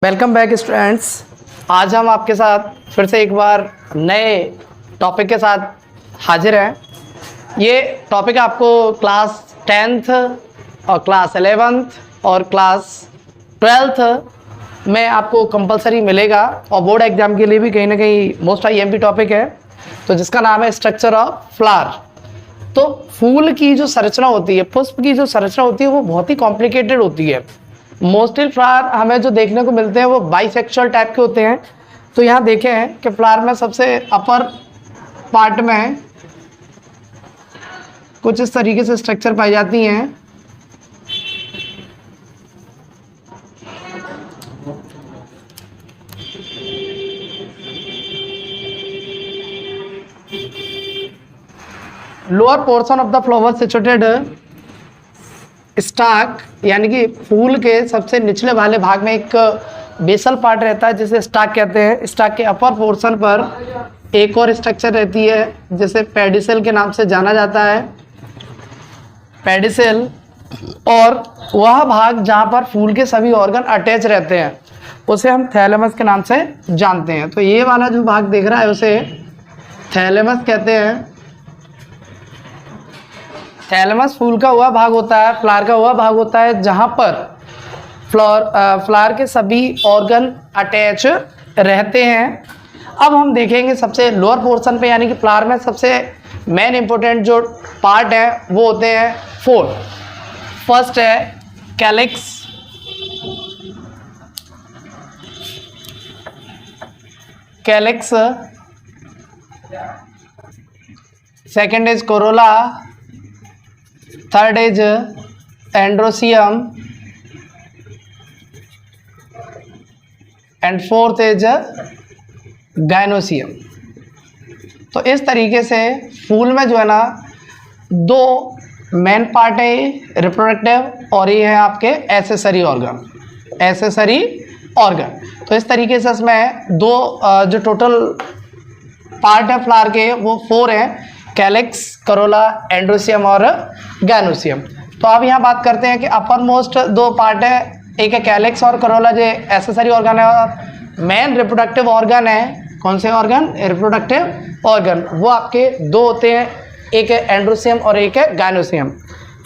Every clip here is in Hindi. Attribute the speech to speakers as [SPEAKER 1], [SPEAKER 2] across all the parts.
[SPEAKER 1] Welcome back students. आज हम आपके साथ फिर से एक बार नए टॉपिक के साथ हाजिर हैं। ये टॉपिक आपको क्लास 10th और क्लास 11th और क्लास 12th में आपको कंपलसरी मिलेगा और बोर्ड एग्जाम के लिए भी कहीं ना कहीं मोस्ट आईएमपी टॉपिक है, तो जिसका नाम है स्ट्रक्चर ऑफ फ्लावर। तो फूल की जो संरचना होती है, पुष्प की जो संरचना होती है, वो बहुत ही कॉम्प्लिकेटेड होती है। मोस्टली फ्लावर हमें जो देखने को मिलते हैं वो बाइसेक्सुअल टाइप के होते हैं। तो यहाँ देखें हैं कि फ्लावर में सबसे अपर पार्ट में कुछ इस तरीके से स्ट्रक्चर पाई जाती हैं। Lower portion of the flower situated stock, यानी कि फूल के सबसे निचले वाले भाग में एक बेसल पार्ट रहता है जिसे स्टाक कहते हैं। स्टाक के अपर पोर्शन पर एक और स्ट्रक्चर रहती है जिसे पेडिसल के नाम से जाना जाता है, पेडिसल। और वह भाग जहाँ पर फूल के सभी ऑर्गन अटैच रहते हैं उसे हम थैलेमस के नाम से जानते हैं। तो ये वाला जो भाग दिख रहा है उसे थैलेमस कहते हैं। थैलेमस फूल का वह भाग होता है, फ्लावर का वह भाग होता है जहाँ पर फ्लावर के सभी ऑर्गन अटैच रहते हैं। अब हम देखेंगे सबसे लोअर पोर्शन पे, यानी कि फ्लावर में सबसे मेन इंपॉर्टेंट जो पार्ट है वो होते हैं 4। फर्स्ट है calyx, calyx. Second is Corolla, third is androecium and fourth is gynoecium. तो इस तरीके से फूल में जो है ना दो मेन पार्ट है, रिप्रोडक्टिव और ये है आपके एसेसरी ऑर्गन, एसेसरी ऑर्गन। तो इस तरीके से इसमें दो जो टोटल पार्ट है फ्लावर के वो 4 हैं, कैलिक्स, करोला, एंड्रोसियम और गाइनोसियम। तो अब यहाँ बात करते हैं कि अपर मोस्ट दो पार्ट है, एक है कैलिक्स और करोला जो एसेसरी ऑर्गन है, और मेन रिप्रोडक्टिव ऑर्गन है। कौन से ऑर्गन? Reproductive organ. वो आपके दो होते हैं, एक है एंड्रोसियम और एक है गाइनोसियम।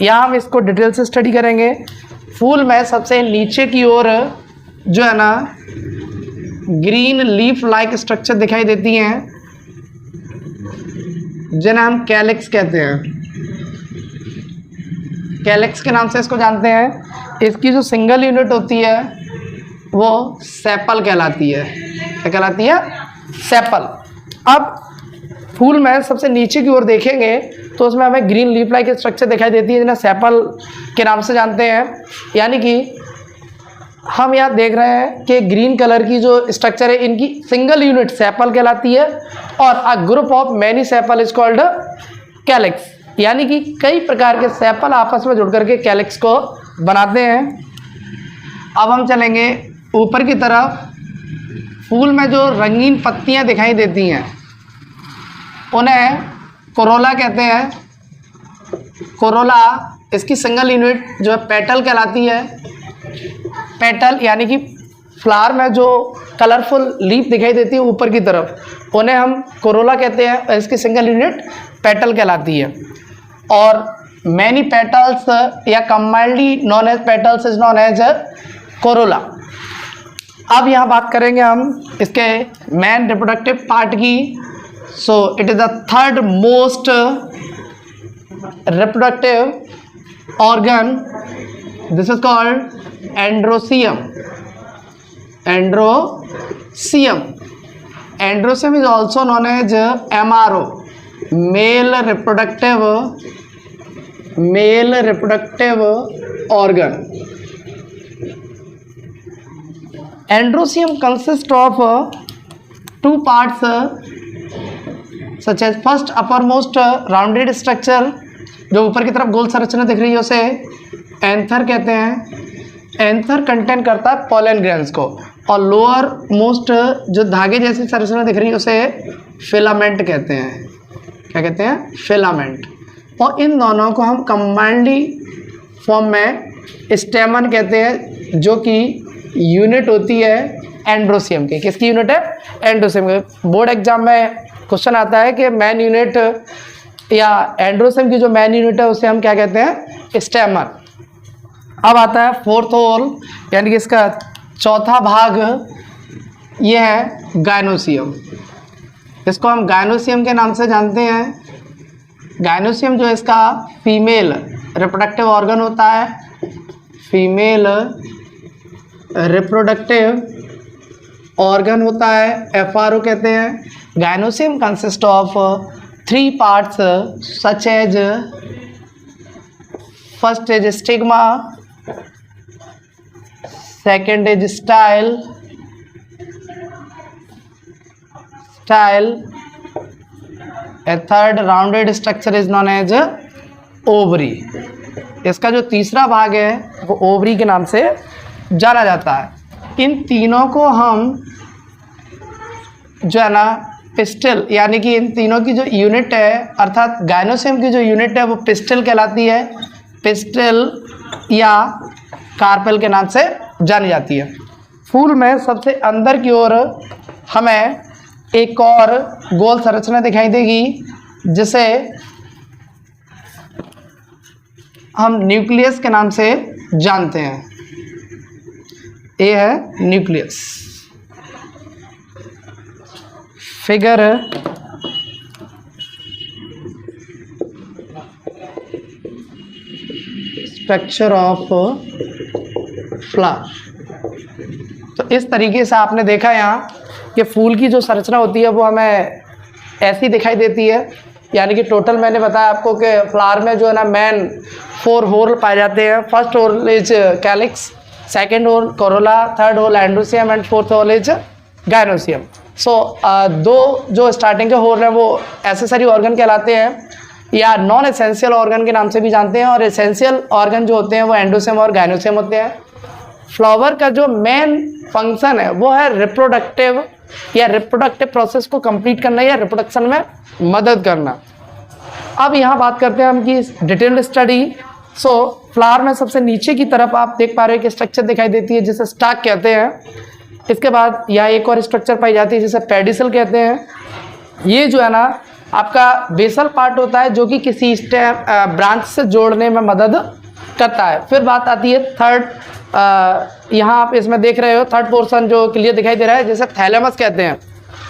[SPEAKER 1] यहाँ हम इसको डिटेल से स्टडी करेंगे। फूल में सबसे नीचे की ओर जो है ना ग्रीन लीफ लाइक स्ट्रक्चर दिखाई देती हैं जिन्हें हम कैलिक्स कहते हैं। कैलिक्स के नाम से इसको जानते हैं। इसकी जो सिंगल यूनिट होती है वो सेपल कहलाती है। क्या कहलाती है? सेपल। अब फूल में सबसे नीचे की ओर देखेंगे तो उसमें हमें ग्रीन लीफ लाइक स्ट्रक्चर दिखाई देती है जिन्हें सेपल के नाम से जानते हैं। यानी कि हम यहाँ देख रहे हैं कि ग्रीन कलर की जो स्ट्रक्चर है इनकी सिंगल यूनिट सेपल कहलाती है, और a group of many sepal is called calyx. यानी कि कई प्रकार के सेपल आपस में जुड़ करके कैलिक्स को बनाते हैं। अब हम चलेंगे ऊपर की तरफ। फूल में जो रंगीन पत्तियां दिखाई देती हैं उन्हें कोरोला कहते हैं। कोरोला, इसकी सिंगल यूनिट जो है पेटल कहलाती है। पेटल यानी कि फ्लावर में जो कलरफुल लीफ दिखाई देती है ऊपर की तरफ उन्हें हम कोरोला कहते हैं। इसकी सिंगल यूनिट पेटल कहलाती है। और मैनी पेटल्स या combinedly known as petals is known as corolla. अब यहाँ बात करेंगे हम इसके मेन रिप्रोडक्टिव पार्ट की। So it is the third most reproductive organ. This is called androecium. Androecium is also known as MRO, male reproductive organ. Androsium consists of 2 parts such as first uppermost rounded structure, जो ऊपर की तरफ गोल संरचना दिख रही है उसे एंथर कहते हैं। एंथर कंटेन करता है पॉलन ग्रेन्स को, और लोअर मोस्ट जो धागे जैसी संरचना दिख रही है उसे फिलामेंट कहते हैं। क्या कहते हैं? फिलामेंट। और इन दोनों को हम कंबाइंडली फॉर्म में स्टेमन कहते हैं, जो कि यूनिट होती है एंड्रोसियम की। किसकी यूनिट है? एंड्रोसियम की। बोर्ड एग्जाम में क्वेश्चन आता है कि मेन यूनिट या एंड्रोसियम की जो मेन यूनिट है उसे हम क्या कहते हैं? स्टेमन। अब आता है फोर्थ होल, यानी कि इसका चौथा भाग, ये है गायनोसियम। इसको हम गायनोसियम के नाम से जानते हैं। गायनोसियम जो है इसका फीमेल रिप्रोडक्टिव ऑर्गन होता है, फीमेल रिप्रोडक्टिव ऑर्गन होता है, FRO कहते हैं। Gynoecium consist of 3 parts such as, first is stigma, second is style, a third rounded structure is known as ovary. इसका जो तीसरा भाग है वो ओवरी के नाम से जाना जाता है। इन तीनों को हम जो है ना पिस्टल, यानी कि इन तीनों की जो यूनिट है, अर्थात गायनोसियम की जो यूनिट है वो पिस्टल कहलाती है, पिस्टल या कार्पेल के नाम से जानी जाती है। फूल में सबसे अंदर की ओर हमें एक और गोल संरचना दिखाई देगी जिसे हम न्यूक्लियस के नाम से जानते हैं। ये है nucleus. Figure structure of flower. तो इस तरीके से आपने देखा यहाँ कि फूल की जो संरचना होती है वो हमें ऐसी दिखाई देती है। यानी कि टोटल मैंने बताया आपको कि फ्लावर में जो है ना मेन 4 होल पाए जाते हैं। First whorl is calyx, second whorl corolla, third whorl androecium and fourth whorl is gynoecium. So 2 जो स्टार्टिंग के होल हैं वो एसेसरी ऑर्गन कहलाते हैं या नॉन एसेंशियल ऑर्गन के नाम से भी जानते हैं, और एसेंशियल ऑर्गन जो होते हैं वो एंडोसियम और गायनोसियम होते हैं। फ्लावर का जो मेन फंक्शन है वो है रिप्रोडक्टिव या रिप्रोडक्टिव प्रोसेस को कंप्लीट करना या रिप्रोडक्शन में मदद करना। अब यहाँ बात करते हैं हम कि डिटेल्ड स्टडी। सो फ्लावर में सबसे नीचे की तरफ आप देख पा रहे हैं कि स्ट्रक्चर दिखाई देती है जिसे स्टाक कहते हैं। इसके बाद यहाँ एक और स्ट्रक्चर पाई जाती है जिसे पेडिसल कहते हैं। ये जो है ना आपका बेसल पार्ट होता है जो कि किसी स्टेम ब्रांच से जोड़ने में मदद करता है। फिर बात आती है थर्ड, यहाँ आप इसमें देख रहे हो थर्ड पोर्शन जो क्लियर दिखाई दे रहा है जिसे थैलेमस कहते हैं।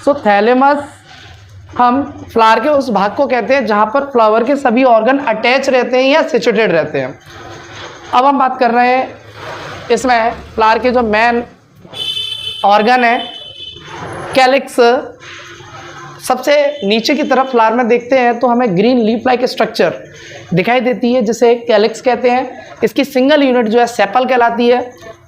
[SPEAKER 1] सो थैलेमस हम फ्लावर के उस भाग को कहते हैं जहाँ पर फ्लावर के सभी ऑर्गन अटैच रहते हैं या सिचुएटेड रहते हैं। अब हम बात कर रहे हैं इसमें फ्लावर के जो मेन ऑर्गन है कैलिक्स। सबसे नीचे की तरफ फ्लावर में देखते हैं तो हमें ग्रीन लीफ लाइक स्ट्रक्चर दिखाई देती है जिसे कैलिक्स कहते हैं। इसकी सिंगल यूनिट जो है सेपल कहलाती है।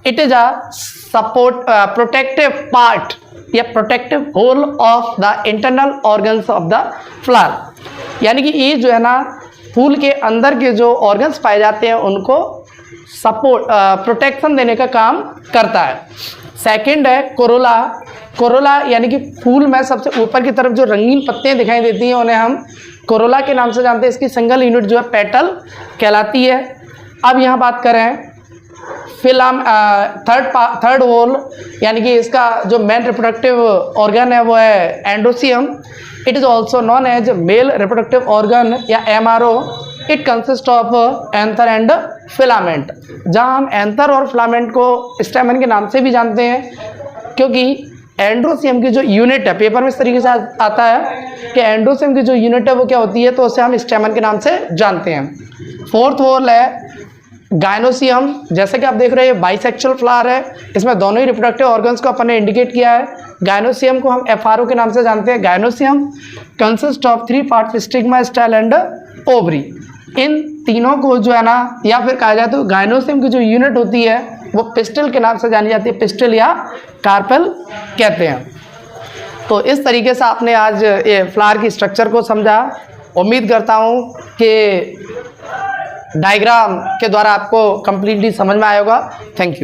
[SPEAKER 1] It is a support protective part या protective whorl of the internal organs of the flower. यानी कि ये जो है ना फूल के अंदर के जो ऑर्गन्स पाए जाते हैं उनको सपोर्ट प्रोटेक्शन देने का काम करता है। सेकंड है कोरोला। कोरोला यानी कि फूल में सबसे ऊपर की तरफ जो रंगीन पत्तियां दिखाई देती हैं उन्हें हम कोरोला के नाम से जानते हैं। इसकी सिंगल यूनिट जो है पेटल कहलाती है। अब यहाँ बात करें फिलम थर्ड होल, यानी कि इसका जो मेन रिप्रोडक्टिव ऑर्गन है वो है androecium. It is also known as male reproductive organ या MRO। It consist of anther and filament, जहाँ हम एंथर और फिलामेंट को स्टेमन के नाम से भी जानते हैं क्योंकि एंड्रोसियम की जो यूनिट है, पेपर में इस तरीके से आता है कि एंड्रोसियम की जो यूनिट है वो क्या होती है, तो उसे हम स्टेमन के नाम से जानते हैं। फोर्थ होल है गायनोसियम। जैसे कि आप देख रहे हैं बाइसेक्सुअल फ्लावर है, इसमें दोनों ही रिप्रोडक्टिव ऑर्गन्स को अपन ने इंडिकेट किया है। गायनोसियम को हम FRO के नाम से जानते हैं। Gynoecium consist of 3 parts stigma, style and ovary. इन तीनों को जो है ना, या फिर कहा जाए तो गायनोसियम की जो यूनिट होती है वो पिस्टल के नाम से जानी जाती है, पिस्टल या कार्पेल कहते हैं। तो इस तरीके से आपने आज ये फ्लावर की स्ट्रक्चर को समझा। उम्मीद करता हूँ कि डायग्राम के द्वारा आपको कंप्लीटली समझ में आया होगा। Thank you.